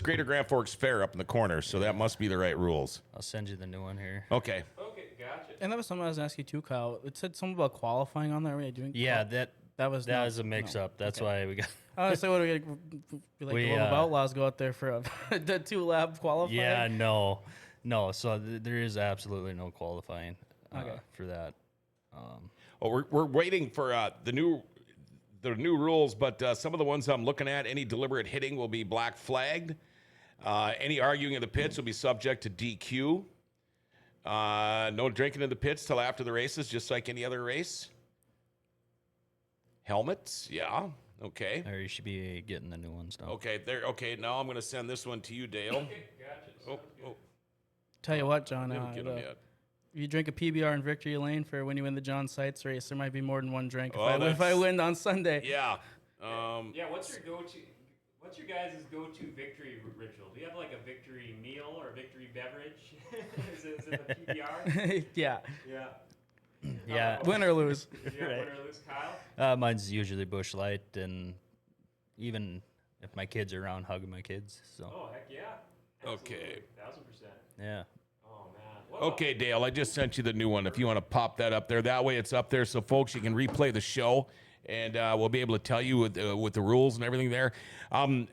Greater Grand Forks Fair up in the corner, so that must be the right rules.
I'll send you the new one here.
Okay.
Okay, gotcha.
And that was something I was asking you too, Kyle. It said something about qualifying on there. Were you doing?
Yeah,
that was
a mix-up. That's why we got.
I was say, what do we get? The World of Outlaws go out there for the 2-lap qualifying?
Yeah, no. So there is absolutely no qualifying for that.
We're waiting for the new rules, but some of the ones I'm looking at, any deliberate hitting will be black flagged. Any arguing in the pits will be subject to DQ. No drinking in the pits till after the races, just like any other race. Helmets, yeah, okay.
Or you should be getting the new ones now.
Okay, there. Okay, now I'm going to send this one to you, Dale.
Okay, gotcha.
Tell you what, John.
Didn't get 'em yet.
You drink a PBR in Victory Lane for when you win the John Sites race. There might be more than one drink
Oh,
if I win on Sunday.
Yeah.
Yeah, what's your go-to? What's your guys' go-to victory ritual? Do you have like a victory meal or a victory beverage? is it the PBR?
Yeah.
Yeah.
Yeah.
Win or lose.
Yeah, win or lose, Kyle?
Mine's usually Busch Light, and even if my kids are around, hugging my kids. So
Oh, heck yeah.
Okay.
1000%.
yeah.
Oh, man. What
Okay, Dale, I just sent you the new one. If you want to pop that up there, that way it's up there, so folks, you can replay the show and we'll be able to tell you with the rules and everything there.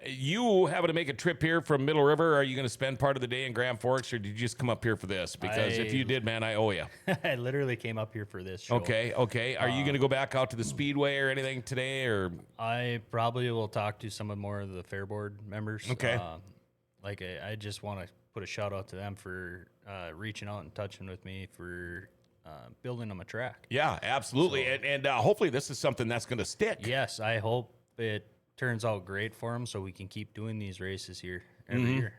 You having to make a trip here from Middle River? Are you going to spend part of the day in Grand Forks, or did you just come up here for this? Because if you did, man, I owe you.
I literally came up here for this show.
Okay. Are you going to go back out to the Speedway or anything today, or?
I probably will talk to some more of the Fair Board members.
Okay.
I just want to put a shout out to them for reaching out and touching with me for building them a track.
Yeah, absolutely. So, and hopefully this is something that's going to stick.
Yes, I hope it turns out great for them so we can keep doing these races here every year.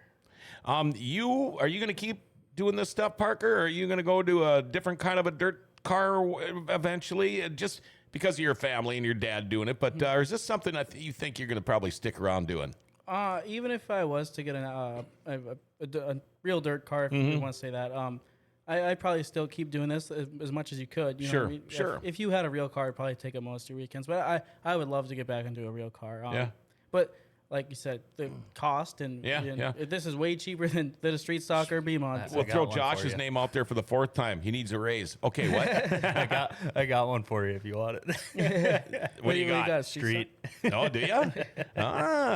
Are you going to keep doing this stuff, Parker? Or are you going to go to a different kind of a dirt car eventually, just because of your family and your dad doing it? But or is this something that you think you're going to probably stick around doing?
Even if I was to get a real dirt car, if you want to say that, I'd probably still keep doing this as much as you could. You know what I mean?
Sure.
If you had a real car, it'd probably take up most of your weekends. But I would love to get back into a real car.
Yeah.
But like you said, the cost and this is way cheaper than a street stock or B-mod.
We'll throw Josh's name out there for the 4th time. He needs a raise. Okay, what?
I got one for you if you want it.
What do you got?
Street.
Oh, do you?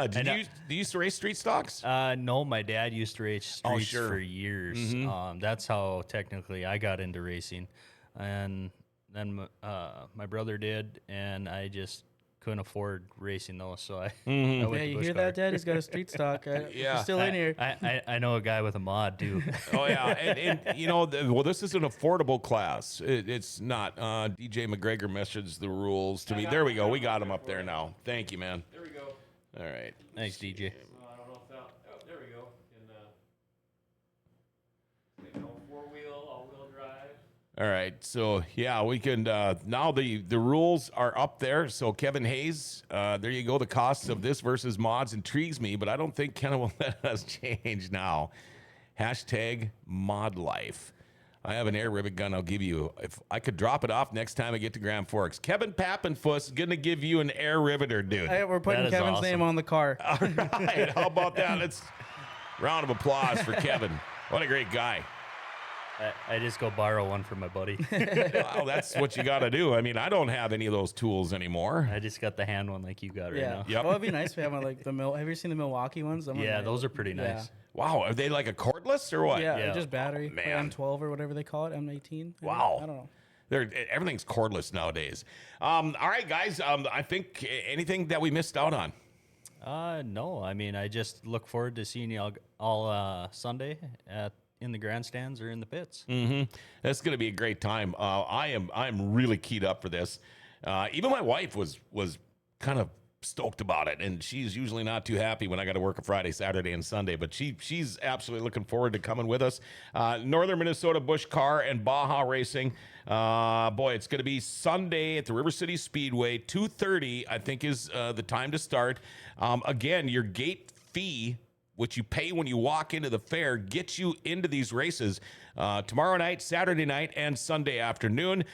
Do you used to race street stocks?
No, my dad used to race streets
sure.
for years. That's how technically I got into racing, and then my brother did, and I just couldn't afford racing those, so I went to
You
bush
hear
car.
that, Dad? He's got a street stock. He's still in here.
I know a guy with a mod too.
Oh yeah, and you know, well, this is an affordable class. It's not. DJ McGregor messaged the rules to me. There we go. We got him up there now. Thank you, man.
There we go.
All right.
Thanks, DJ.
I don't know if that. Oh, there we go. And 4-wheel, all-wheel drive.
All right, so yeah, we can now the rules are up there. So Kevin Hayes, there you go. The costs of this versus mods intrigues me, but I don't think Ken will let us change now. Hashtag mod life. I have an air rivet gun. I'll give you if I could drop it off next time I get to Grand Forks. Kevin Pappenfuss is gonna give you an air riveter, dude.
Hey, we're putting
That is
Kevin's
awesome.
name on the car.
All right, how about that? Let's round of applause for Kevin. What a great guy.
I just go borrow one from my buddy.
Well, that's what you got to do. I mean, I don't have any of those tools anymore.
I just got the hand one like you got right
Yeah.
now.
Yep.
Well, it'd be nice if we have one like have you seen the Milwaukee ones?
Yeah, those are pretty nice.
Wow, are they like a cordless or what?
Yeah,
Yeah.
just battery.
man.
M12 or whatever they call it, M18.
Wow.
I don't know.
Everything's cordless nowadays. All right, guys. I think anything that we missed out on.
No, I mean, I just look forward to seeing you all Sunday in the grandstands or in the pits.
That's going to be a great time. I'm really keyed up for this. Even my wife was kind of stoked about it, and she's usually not too happy when I got to work a Friday, Saturday, and Sunday. But she's absolutely looking forward to coming with us. Northern Minnesota Busch Car and Baja Racing. Boy, it's going to be Sunday at the River City Speedway. 2:30, I think, is the time to start. Again, your gate fee, which you pay when you walk into the fair, gets you into these races tomorrow night, Saturday night, and Sunday afternoon.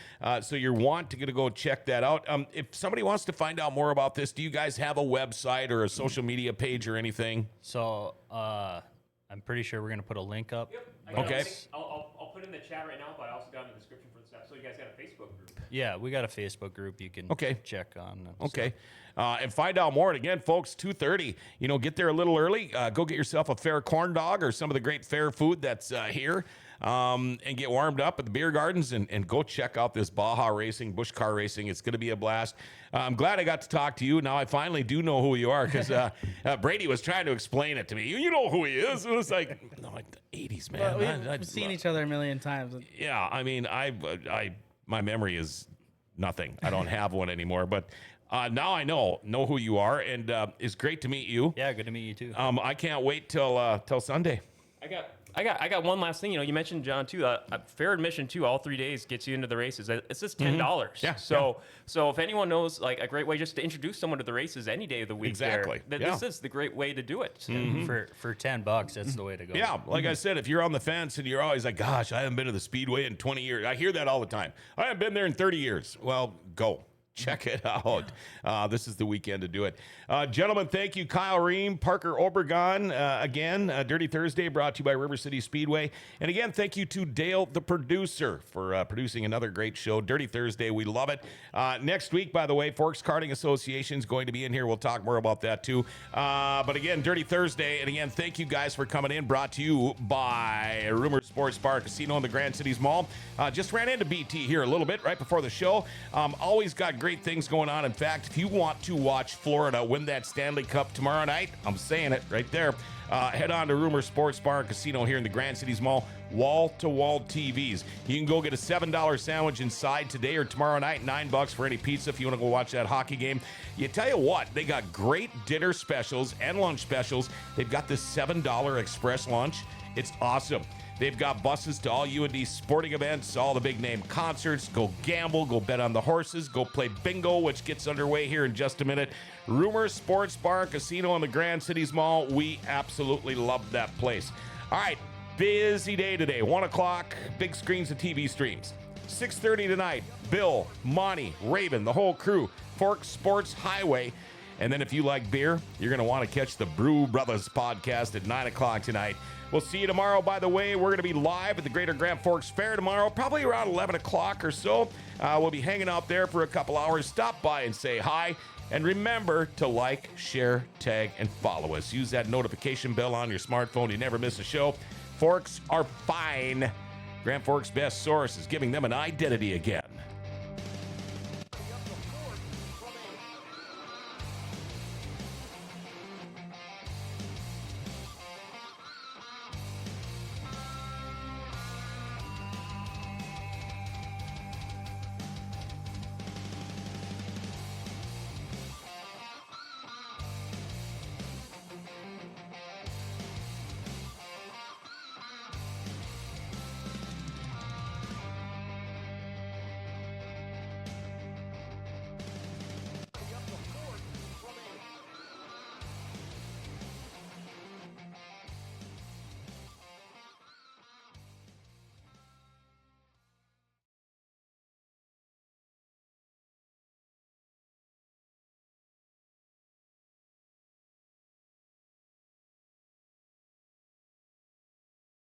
So you want to go check that out. If somebody wants to find out more about this, do you guys have a website or a social media page or anything?
So I'm pretty sure we're going to put a link up.
Yep. I got a
Okay.
link. I'll put it in the chat right now, but I also got in the description for this episode. You guys got a Facebook group.
Yeah, we got a Facebook group you can check on.
Okay. And find out more. And again, folks, 2:30, get there a little early. Go get yourself a fair corn dog or some of the great fair food that's here. And get warmed up at the beer gardens and go check out this Baja Racing, Busch Car Racing. It's going to be a blast. I'm glad I got to talk to you. Now I finally do know who you are, because Brady was trying to explain it to me. You know who he is. It was like, no, like the 80s, man.
Well, we've seen each other a million times.
Yeah, I mean, my memory is nothing. I don't have one anymore. But now I know who you are, and it's great to meet you.
Yeah, good to meet you too.
I can't wait till Sunday.
I got one last thing. You mentioned John too. Fair admission too. All 3 days gets you into the races. It's just $10.
Yeah,
So if anyone knows like a great way just to introduce someone to the races any day of the week,
Exactly.
This is the great way to do it.
For $10, that's the way to go.
Yeah, like I said, if you're on the fence and you're always like, gosh, I haven't been to the Speedway in 20 years. I hear that all the time. I haven't been there in 30 years. Well, go. Check it out. This is the weekend to do it. Gentlemen, thank you. Kyle Rehm, Parker Obregon. Again, Dirty Thursday brought to you by River City Speedway. And again, thank you to Dale, the producer, for producing another great show. Dirty Thursday, we love it. Next week, by the way, Forks Karting Association is going to be in here. We'll talk more about that too. But again, Dirty Thursday. And again, thank you guys for coming in. Brought to you by Rumor Sports Bar Casino in the Grand Cities Mall. Just ran into BT here a little bit right before the show. Always got great things going on. In fact, if you want to watch Florida win that Stanley Cup tomorrow night, I'm saying it right there, head on to Rumor Sports Bar and Casino here in the Grand Cities Mall. Wall-to-wall TVs. You can go get a $7 sandwich inside today or tomorrow night, $9 for any pizza if you want to go watch that hockey game. You tell you what, they got great dinner specials and lunch specials. They've got this $7 express lunch. It's awesome. They've got buses to all UND sporting events, all the big name concerts. Go gamble, go bet on the horses, go play bingo, which gets underway here in just a minute. Rumor Sports Bar and Casino in the Grand Cities Mall. We absolutely love that place. All right, busy day today. 1 o'clock, big screens of TV streams. 6:30 tonight, Bill, Monty, Raven, the whole crew, Forks Sports Highway. And then if you like beer, you're going to want to catch the Brew Brothers podcast at 9 o'clock tonight. We'll see you tomorrow. By the way, we're going to be live at the Greater Grand Forks Fair tomorrow, probably around 11 o'clock or so. We'll be hanging out there for a couple hours. Stop by and say hi. And remember to like, share, tag, and follow us. Use that notification bell on your smartphone. You never miss a show. Forks are fine. Grand Forks' best source is giving them an identity again.